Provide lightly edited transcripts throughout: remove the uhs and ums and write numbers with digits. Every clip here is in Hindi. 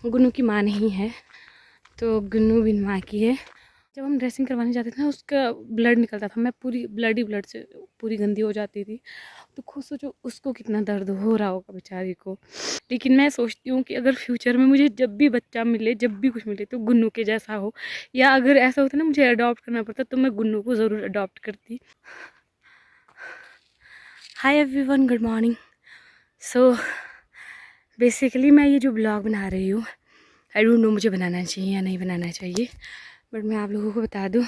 गुन्नू की माँ नहीं है, तो गुन्नू बिन माँ की है। जब हम ड्रेसिंग करवाने जाते थे ना, उसका ब्लड निकलता था, मैं पूरी ब्लड से पूरी गंदी हो जाती थी। तो खुद सोचो उसको कितना दर्द हो रहा होगा बेचारी को। लेकिन मैं सोचती हूँ कि अगर फ्यूचर में मुझे जब भी बच्चा मिले, जब भी कुछ मिले, तो गुन्नू के जैसा हो, या अगर ऐसा होता ना मुझे अडॉप्ट करना पड़ता, तो मैं गुन्नू को ज़रूर अडॉप्ट करती। Hi everyone, good morning. So basically मैं ये जो ब्लॉग बना रही हूँ, आई डोंट नो मुझे बनाना चाहिए या नहीं बनाना चाहिए, बट मैं आप लोगों को बता दूँ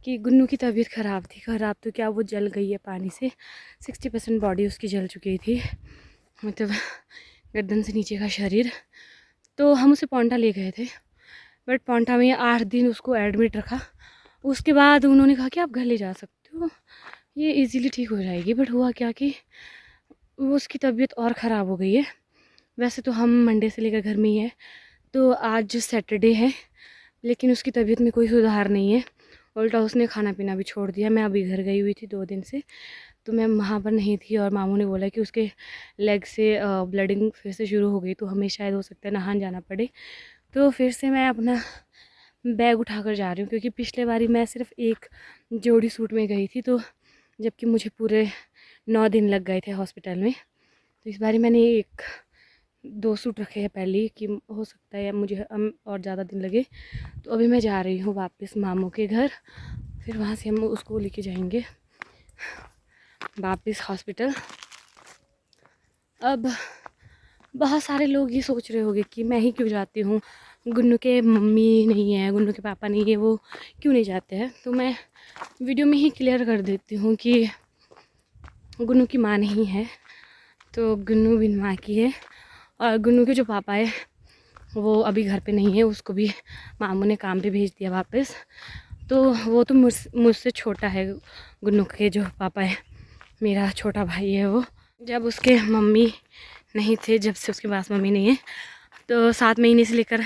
कि गुन्नू की तबीयत ख़राब थी। ख़राब तो क्या, वो जल गई है पानी से। 60% बॉडी उसकी जल चुकी थी, मतलब गर्दन से नीचे का शरीर। तो हम उसे पौंटा ले गए थे, बट पौंटा में 8 दिन उसको एडमिट रखा। उसके बाद उन्होंने कहा कि आप घर ले जा सकते हो, ये इजीली ठीक हो जाएगी। बट हुआ क्या कि वो उसकी तबीयत और ख़राब हो गई है। वैसे तो हम मंडे से लेकर घर में ही है, तो आज सैटरडे है, लेकिन उसकी तबीयत में कोई सुधार नहीं है। उल्टा उसने खाना पीना भी छोड़ दिया। मैं अभी घर गई हुई थी 2 दिन से, तो मैं वहाँ पर नहीं थी, और मामू ने बोला कि उसके लेग से ब्लडिंग फिर से शुरू हो गई, तो हमें शायद हो सकता है नहाने जाना पड़े। तो फिर से मैं अपना बैग उठाकर जा रही हूँ, क्योंकि पिछले बारी मैं सिर्फ एक जोड़ी सूट में गई थी, तो जबकि मुझे पूरे 9 दिन लग गए थे हॉस्पिटल में। तो इस बारी मैंने 2 सूट रखे हैं पहले ही, कि हो सकता है मुझे और ज़्यादा दिन लगे। तो अभी मैं जा रही हूँ वापस मामू के घर, फिर वहाँ से हम उसको लेके जाएंगे वापस हॉस्पिटल। अब बहुत सारे लोग ये सोच रहे होंगे कि मैं ही क्यों जाती हूँ, गुन्नू के मम्मी नहीं है, गुन्नू के पापा नहीं है, वो क्यों नहीं जाते हैं। तो मैं वीडियो में ही क्लियर कर देती हूँ कि गुन्नू की माँ नहीं है, तो गुन्नू बिन माँ की है। और गुन्नू के जो पापा है वो अभी घर पे नहीं है, उसको भी मामू ने काम पे भेज दिया वापस। तो वो तो मुझसे छोटा है, गुन्नू के जो पापा है, मेरा छोटा भाई है वो। जब उसके मम्मी नहीं थे, जब से उसके पास मम्मी नहीं है, तो 7 महीने से लेकर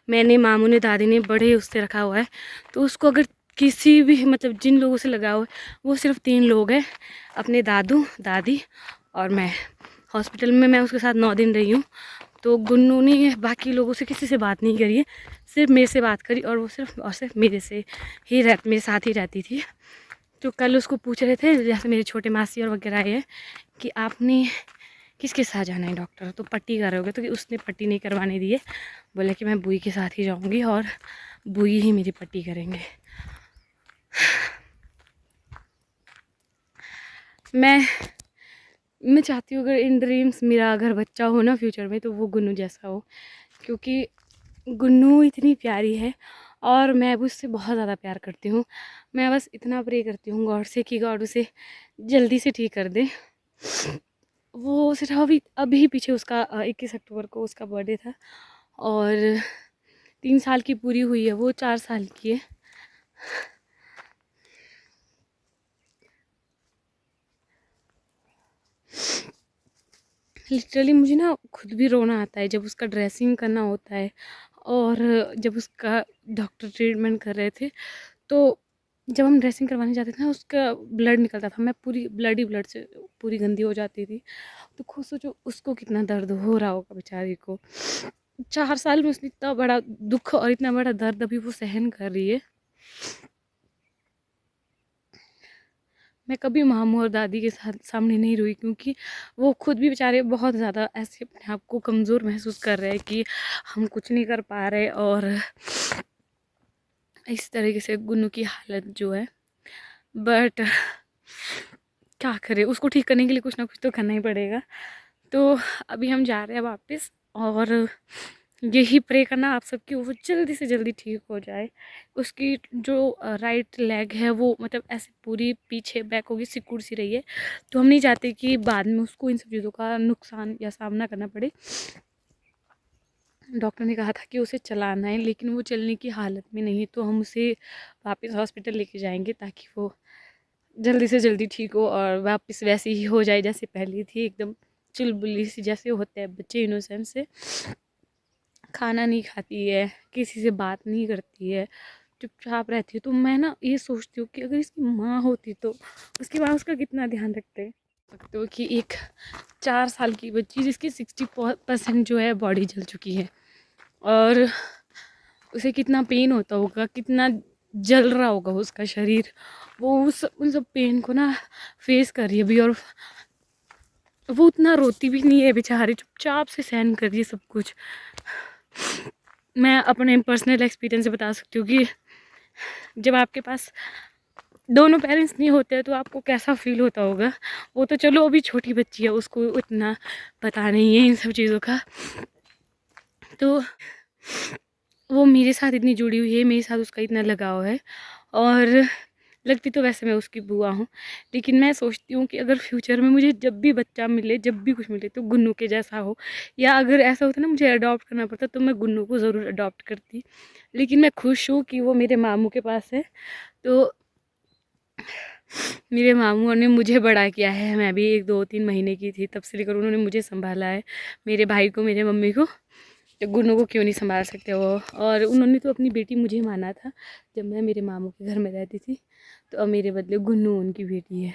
मैंने, मामू ने, दादी ने बड़े उससे रखा हुआ है। तो उसको अगर किसी भी, मतलब जिन लोगों से लगा हुआ है, वो सिर्फ 3 लोग हैं, अपने दादू, दादी और मैं। हॉस्पिटल में मैं उसके साथ 9 दिन रही हूँ। तो गुन्नू ने बाकी लोगों से किसी से बात नहीं करी है, सिर्फ मेरे से बात करी, और वो सिर्फ मेरे से ही मेरे साथ ही रहती थी। तो कल उसको पूछ रहे थे, जैसे मेरे छोटे मासी और वगैरह आए हैं, कि आपने किसके साथ जाना है डॉक्टर, तो पट्टी करोगे, तो कि उसने पट्टी नहीं करवाने दी है। बोला कि मैं बुई के साथ ही जाऊँगी और बुई ही मेरी पट्टी करेंगे। मैं चाहती हूँ अगर इन ड्रीम्स मेरा अगर बच्चा हो ना फ्यूचर में, तो वो गुन्नू जैसा हो, क्योंकि गुन्नू इतनी प्यारी है और मैं उससे बहुत ज़्यादा प्यार करती हूँ। मैं बस इतना प्रे करती हूँ गॉड से कि गॉड उसे जल्दी से ठीक कर दे। वो सिर्फ अभी अभी पीछे उसका 21 अक्टूबर को उसका बर्थडे था, और 3 साल की पूरी हुई है, वो 4 साल की है। लिटरली मुझे ना खुद भी रोना आता है जब उसका ड्रेसिंग करना होता है, और जब उसका डॉक्टर ट्रीटमेंट कर रहे थे, तो जब हम ड्रेसिंग करवाने जाते थे ना, उसका ब्लड निकलता था, मैं पूरी ब्लड से पूरी गंदी हो जाती थी। तो खुद सोचो उसको कितना दर्द हो रहा होगा बेचारी को। 4 साल में उसने इतना बड़ा दुख और इतना बड़ा दर्द अभी वो सहन कर रही है। मैं कभी मामू और दादी के साथ सामने नहीं रोई, क्योंकि वो खुद भी बेचारे बहुत ज़्यादा ऐसे अपने आप को कमज़ोर महसूस कर रहे हैं कि हम कुछ नहीं कर पा रहे, और इस तरीके से गुन्नू की हालत जो है। बट क्या करें, उसको ठीक करने के लिए कुछ ना कुछ तो करना ही पड़ेगा। तो अभी हम जा रहे हैं वापस, और यही प्रे करना आप सबकी, वो जल्दी से जल्दी ठीक हो जाए। उसकी जो राइट लेग है वो मतलब ऐसे पूरी पीछे बैक होगी, सिकुड़ सी रही है। तो हम नहीं चाहते कि बाद में उसको इन सब चीज़ों का नुकसान या सामना करना पड़े। डॉक्टर ने कहा था कि उसे चलाना है, लेकिन वो चलने की हालत में नहीं, तो हम उसे वापस हॉस्पिटल लेके जाएंगे, ताकि वो जल्दी से जल्दी ठीक हो और वापस वैसी ही हो जाए जैसे पहले थी, एकदम चुलबुली सी जैसे होते हैं बच्चे, इनोसेंट से। खाना नहीं खाती है, किसी से बात नहीं करती है, चुपचाप रहती है। तो मैं ना ये सोचती हूँ कि अगर इसकी माँ होती तो उसकी माँ उसका कितना ध्यान रखते। सकते हो कि एक 4 साल की बच्ची जिसकी 60% जो है बॉडी जल चुकी है, और उसे कितना पेन होता होगा, कितना जल रहा होगा उसका शरीर। वो उन सब पेन को ना फेस कर रही है अभी, और वो उतना रोती भी नहीं है बेचारी, चुपचाप से सहन कर रही है सब कुछ। मैं अपने पर्सनल एक्सपीरियंस से बता सकती हूँ कि जब आपके पास दोनों पेरेंट्स नहीं होते हैं तो आपको कैसा फील होता होगा। वो तो चलो अभी छोटी बच्ची है, उसको इतना पता नहीं है इन सब चीज़ों का, तो वो मेरे साथ इतनी जुड़ी हुई है, मेरे साथ उसका इतना लगाव है। और लगती तो वैसे मैं उसकी बुआ हूँ, लेकिन मैं सोचती हूँ कि अगर फ्यूचर में मुझे जब भी बच्चा मिले, जब भी कुछ मिले, तो गुन्नू के जैसा हो। या अगर ऐसा होता ना मुझे अडॉप्ट करना पड़ता तो मैं गुन्नू को ज़रूर अडॉप्ट करती। लेकिन मैं खुश हूँ कि वो मेरे मामू के पास है। तो मेरे मामू ने मुझे बड़ा किया है, मैं भी 1-2-3 महीने की थी तब से लेकर उन्होंने मुझे संभाला है, मेरे भाई को, मेरे मम्मी को। तो गुन्नू को क्यों नहीं संभाल सकते वो। और उन्होंने तो अपनी बेटी मुझे माना था जब मैं मेरे मामू के घर में रहती थी, तो अब मेरे बदले गुन्नू उनकी बेटी है।